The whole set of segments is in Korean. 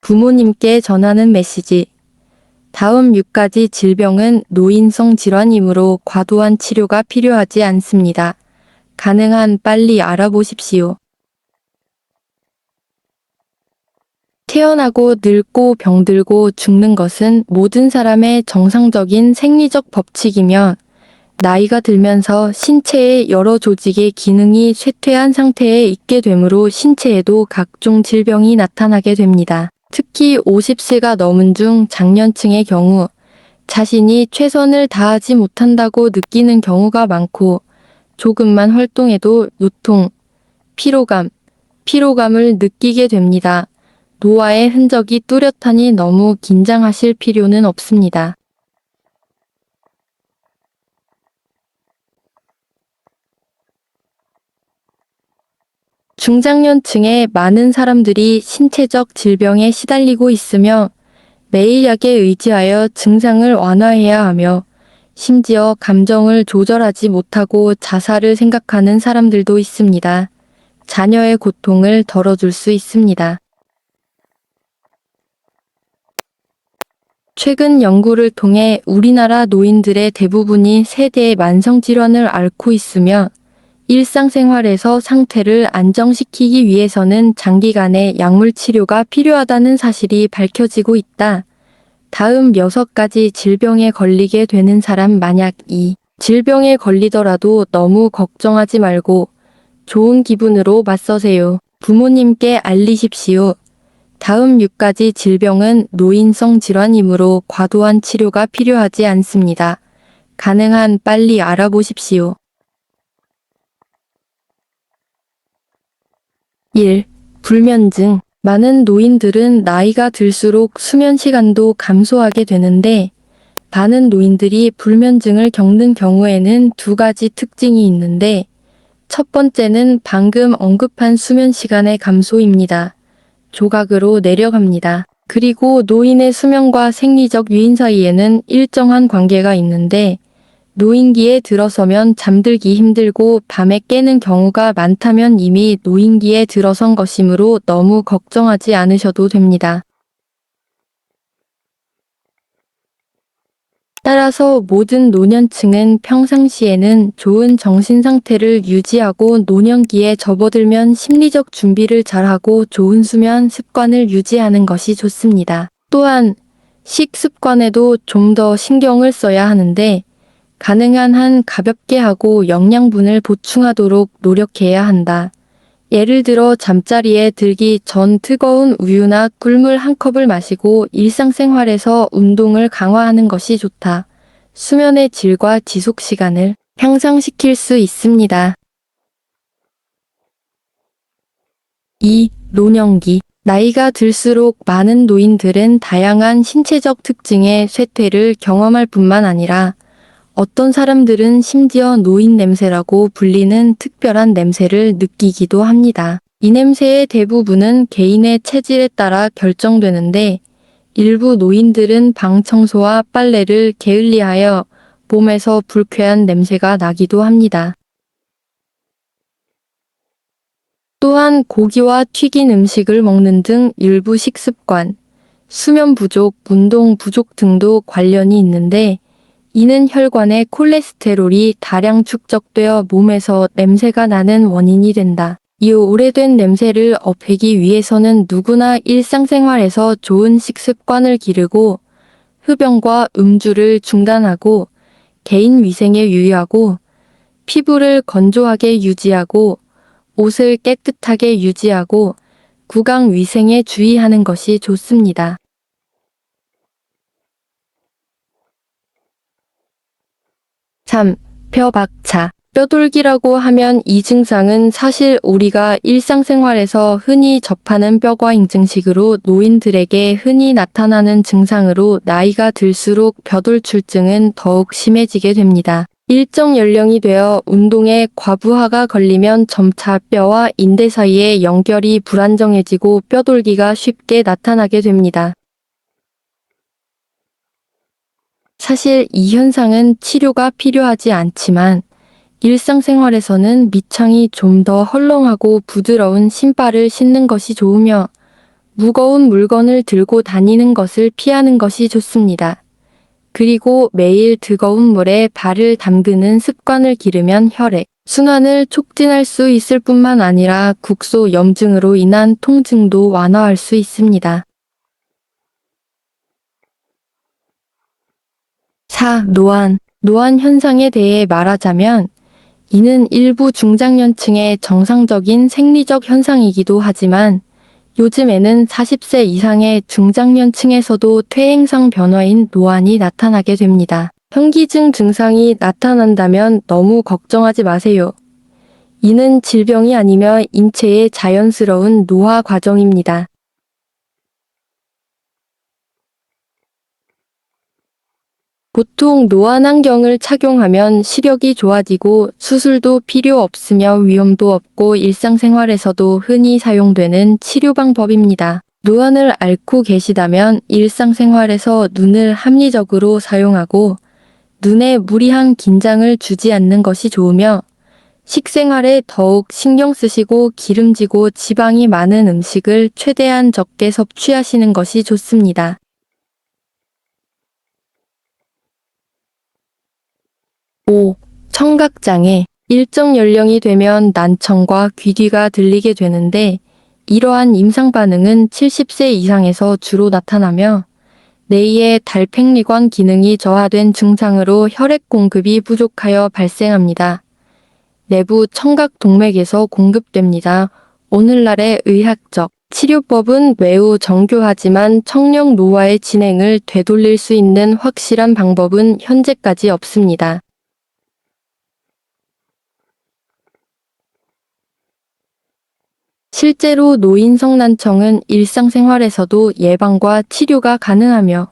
부모님께 전하는 메시지. 다음 6가지 질병은 노인성 질환이므로 과도한 치료가 필요하지 않습니다. 가능한 빨리 알아보십시오. 태어나고 늙고 병들고 죽는 것은 모든 사람의 정상적인 생리적 법칙이며 나이가 들면서 신체의 여러 조직의 기능이 쇠퇴한 상태에 있게 되므로 신체에도 각종 질병이 나타나게 됩니다. 특히 50세가 넘은 중 장년층의 경우 자신이 최선을 다하지 못한다고 느끼는 경우가 많고 조금만 활동해도 요통, 피로감을 느끼게 됩니다. 노화의 흔적이 뚜렷하니 너무 긴장하실 필요는 없습니다. 중장년층의 많은 사람들이 신체적 질병에 시달리고 있으며 매일 약에 의지하여 증상을 완화해야 하며 심지어 감정을 조절하지 못하고 자살을 생각하는 사람들도 있습니다. 자녀의 고통을 덜어줄 수 있습니다. 최근 연구를 통해 우리나라 노인들의 대부분이 세대의 만성질환을 앓고 있으며 일상생활에서 상태를 안정시키기 위해서는 장기간의 약물 치료가 필요하다는 사실이 밝혀지고 있다. 다음 6가지 질병에 걸리게 되는 사람. 만약 이 질병에 걸리더라도 너무 걱정하지 말고 좋은 기분으로 맞서세요. 부모님께 알리십시오. 다음 6가지 질병은 노인성 질환이므로 과도한 치료가 필요하지 않습니다. 가능한 빨리 알아보십시오. 1. 불면증. 많은 노인들은 나이가 들수록 수면 시간도 감소하게 되는데 많은 노인들이 불면증을 겪는 경우에는 2가지 특징이 있는데 첫 번째는 방금 언급한 수면 시간의 감소입니다. 조각으로 내려갑니다. 그리고 노인의 수면과 생리적 유인 사이에는 일정한 관계가 있는데 노인기에 들어서면 잠들기 힘들고 밤에 깨는 경우가 많다면 이미 노인기에 들어선 것이므로 너무 걱정하지 않으셔도 됩니다. 따라서 모든 노년층은 평상시에는 좋은 정신 상태를 유지하고 노년기에 접어들면 심리적 준비를 잘하고 좋은 수면 습관을 유지하는 것이 좋습니다. 또한 식습관에도 좀 더 신경을 써야 하는데 가능한 한 가볍게 하고 영양분을 보충하도록 노력해야 한다. 예를 들어 잠자리에 들기 전 뜨거운 우유나 꿀물 한 컵을 마시고 일상생활에서 운동을 강화하는 것이 좋다. 수면의 질과 지속 시간을 향상시킬 수 있습니다. 2. 노년기. 나이가 들수록 많은 노인들은 다양한 신체적 특징의 쇠퇴를 경험할 뿐만 아니라 어떤 사람들은 심지어 노인 냄새라고 불리는 특별한 냄새를 느끼기도 합니다. 이 냄새의 대부분은 개인의 체질에 따라 결정되는데 일부 노인들은 방 청소와 빨래를 게을리하여 몸에서 불쾌한 냄새가 나기도 합니다. 또한 고기와 튀긴 음식을 먹는 등 일부 식습관, 수면 부족, 운동 부족 등도 관련이 있는데 이는 혈관의 콜레스테롤이 다량 축적되어 몸에서 냄새가 나는 원인이 된다. 이 오래된 냄새를 없애기 위해서는 누구나 일상생활에서 좋은 식습관을 기르고 흡연과 음주를 중단하고 개인 위생에 유의하고 피부를 건조하게 유지하고 옷을 깨끗하게 유지하고 구강 위생에 주의하는 것이 좋습니다. 3. 뼈박차. 뼈돌기라고 하면 이 증상은 사실 우리가 일상생활에서 흔히 접하는 뼈과잉 증식으로 노인들에게 흔히 나타나는 증상으로 나이가 들수록 뼈돌출증은 더욱 심해지게 됩니다. 일정 연령이 되어 운동에 과부하가 걸리면 점차 뼈와 인대 사이의 연결이 불안정해지고 뼈돌기가 쉽게 나타나게 됩니다. 사실 이 현상은 치료가 필요하지 않지만 일상생활에서는 밑창이 좀 더 헐렁하고 부드러운 신발을 신는 것이 좋으며 무거운 물건을 들고 다니는 것을 피하는 것이 좋습니다. 그리고 매일 뜨거운 물에 발을 담그는 습관을 기르면 혈액 순환을 촉진할 수 있을 뿐만 아니라 국소 염증으로 인한 통증도 완화할 수 있습니다. 4. 노안 현상에 대해 말하자면 이는 일부 중장년층의 정상적인 생리적 현상이기도 하지만 요즘에는 40세 이상의 중장년층에서도 퇴행성 변화인 노안이 나타나게 됩니다. 현기증 증상이 나타난다면 너무 걱정하지 마세요. 이는 질병이 아니며 인체의 자연스러운 노화 과정입니다. 보통 노안 안경을 착용하면 시력이 좋아지고 수술도 필요 없으며 위험도 없고 일상생활에서도 흔히 사용되는 치료 방법입니다. 노안을 앓고 계시다면 일상생활에서 눈을 합리적으로 사용하고 눈에 무리한 긴장을 주지 않는 것이 좋으며 식생활에 더욱 신경 쓰시고 기름지고 지방이 많은 음식을 최대한 적게 섭취하시는 것이 좋습니다. 5. 청각장애. 일정 연령이 되면 난청과 귀뒤가 들리게 되는데 이러한 임상 반응은 70세 이상에서 주로 나타나며 뇌의 달팽이관 기능이 저하된 증상으로 혈액 공급이 부족하여 발생합니다. 내부 청각 동맥에서 공급됩니다. 오늘날의 의학적 치료법은 매우 정교하지만 청력 노화의 진행을 되돌릴 수 있는 확실한 방법은 현재까지 없습니다. 실제로 노인성 난청은 일상생활에서도 예방과 치료가 가능하며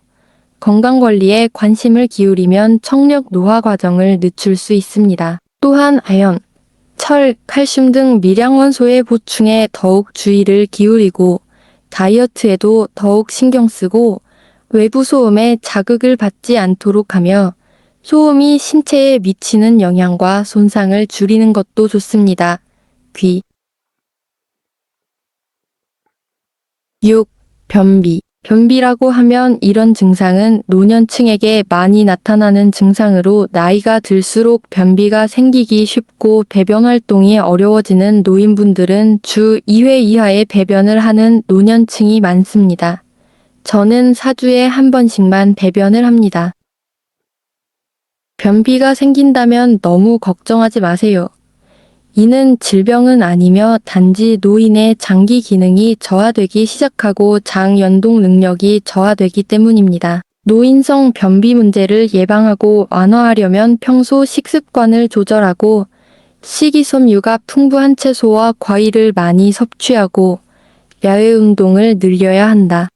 건강관리에 관심을 기울이면 청력 노화 과정을 늦출 수 있습니다. 또한 아연, 철, 칼슘 등 미량원소의 보충에 더욱 주의를 기울이고 다이어트에도 더욱 신경 쓰고 외부 소음에 자극을 받지 않도록 하며 소음이 신체에 미치는 영향과 손상을 줄이는 것도 좋습니다. 귀 6. 변비. 변비라고 하면 이런 증상은 노년층에게 많이 나타나는 증상으로 나이가 들수록 변비가 생기기 쉽고 배변 활동이 어려워지는 노인분들은 주 2회 이하의 배변을 하는 노년층이 많습니다. 저는 4주에 한 번씩만 배변을 합니다. 변비가 생긴다면 너무 걱정하지 마세요. 이는 질병은 아니며 단지 노인의 장기 기능이 저하되기 시작하고 장 연동 능력이 저하되기 때문입니다. 노인성 변비 문제를 예방하고 완화하려면 평소 식습관을 조절하고 식이섬유가 풍부한 채소와 과일을 많이 섭취하고 야외 운동을 늘려야 한다.